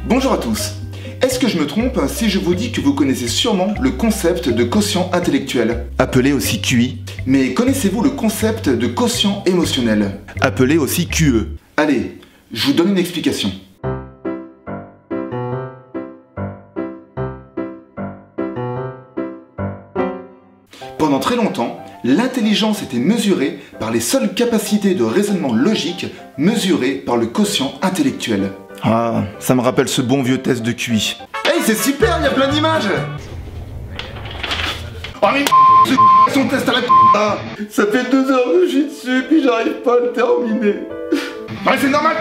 Bonjour à tous. Est-ce que je me trompe si je vous dis que vous connaissez sûrement le concept de quotient intellectuel, appelé aussi QI? Mais connaissez-vous le concept de quotient émotionnel, appelé aussi QE? Allez, je vous donne une explication. Pendant très longtemps, l'intelligence était mesurée par les seules capacités de raisonnement logique mesurées par le quotient intellectuel. Ah, ça me rappelle ce bon vieux test de QI. Hey, c'est super, il y a plein d'images! Oh mais son test à la ah, ça fait 2 heures que je suis dessus, puis j'arrive pas à le terminer. Ouais, c'est normal,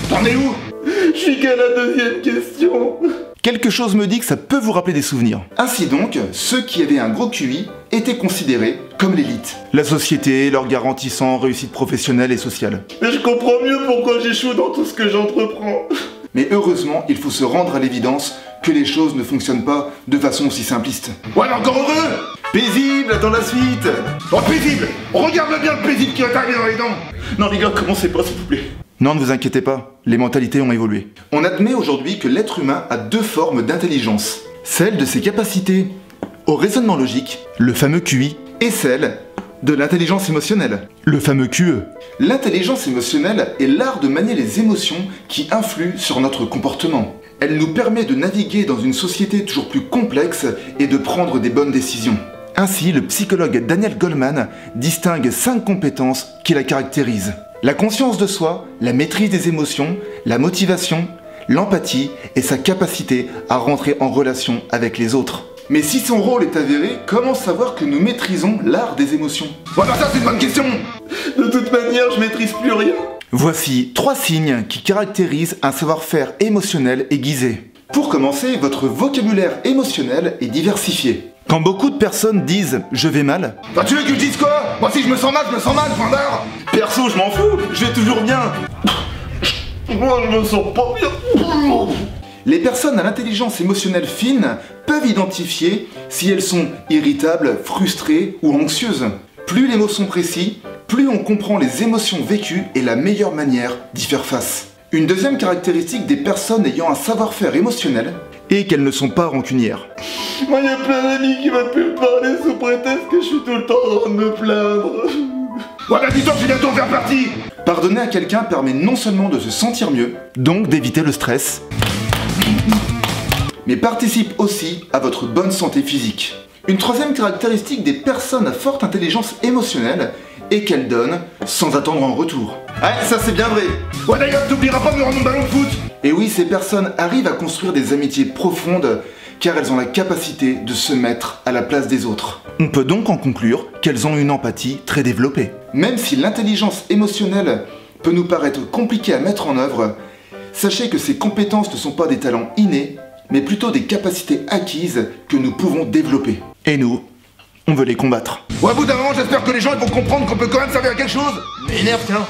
t'en es où? Je suis qu'à la 2e question. Quelque chose me dit que ça peut vous rappeler des souvenirs. Ainsi donc, ceux qui avaient un gros QI étaient considérés comme l'élite. La société leur garantissant réussite professionnelle et sociale. Mais je comprends mieux pourquoi j'échoue dans tout ce que j'entreprends. Mais heureusement, il faut se rendre à l'évidence que les choses ne fonctionnent pas de façon aussi simpliste. Ouais, mais encore heureux! Paisible, attends la suite! Oh, paisible! Regarde bien le paisible qui va t'arriver dans les dents! Non les gars, commencez pas s'il vous plaît. Non, ne vous inquiétez pas, les mentalités ont évolué. On admet aujourd'hui que l'être humain a 2 formes d'intelligence. Celle de ses capacités au raisonnement logique, le fameux QI, et celle de l'intelligence émotionnelle, le fameux QE. L'intelligence émotionnelle est l'art de manier les émotions qui influent sur notre comportement. Elle nous permet de naviguer dans une société toujours plus complexe et de prendre des bonnes décisions. Ainsi, le psychologue Daniel Goleman distingue 5 compétences qui la caractérisent. La conscience de soi, la maîtrise des émotions, la motivation, l'empathie et sa capacité à rentrer en relation avec les autres. Mais si son rôle est avéré, comment savoir que nous maîtrisons l'art des émotions? Voilà, ça c'est une bonne question! De toute manière, je maîtrise plus rien. Voici 3 signes qui caractérisent un savoir-faire émotionnel aiguisé. Pour commencer, votre vocabulaire émotionnel est diversifié. Quand beaucoup de personnes disent « je vais mal », bah tu veux que je dise quoi? Moi si je me sens mal, point barre. Perso, je m'en fous, je vais toujours bien. Moi je me sens pas bien. Les personnes à l'intelligence émotionnelle fine peuvent identifier si elles sont irritables, frustrées ou anxieuses. Plus les mots sont précis, plus on comprend les émotions vécues et la meilleure manière d'y faire face. Une deuxième caractéristique des personnes ayant un savoir-faire émotionnel est qu'elles ne sont pas rancunières. Moi, y a plein d'amis qui veulent plus me parler sous prétexte que je suis tout le temps en train de me plaindre. Voilà, dis-toi, je suis bientôt faire partie. Pardonner à quelqu'un permet non seulement de se sentir mieux, donc d'éviter le stress, mais participe aussi à votre bonne santé physique. Une troisième caractéristique des personnes à forte intelligence émotionnelle est qu'elles donnent sans attendre en retour. Ouais, ça c'est bien vrai. Ouais d'ailleurs, t'oublieras pas de me rendre mon ballon de foot. Et oui, ces personnes arrivent à construire des amitiés profondes car elles ont la capacité de se mettre à la place des autres. On peut donc en conclure qu'elles ont une empathie très développée. Même si l'intelligence émotionnelle peut nous paraître compliquée à mettre en œuvre, sachez que ces compétences ne sont pas des talents innés, mais plutôt des capacités acquises que nous pouvons développer. Et nous, on veut les combattre. Ouais, au bout d'un moment, j'espère que les gens vont comprendre qu'on peut quand même servir à quelque chose. M'énerve, tiens.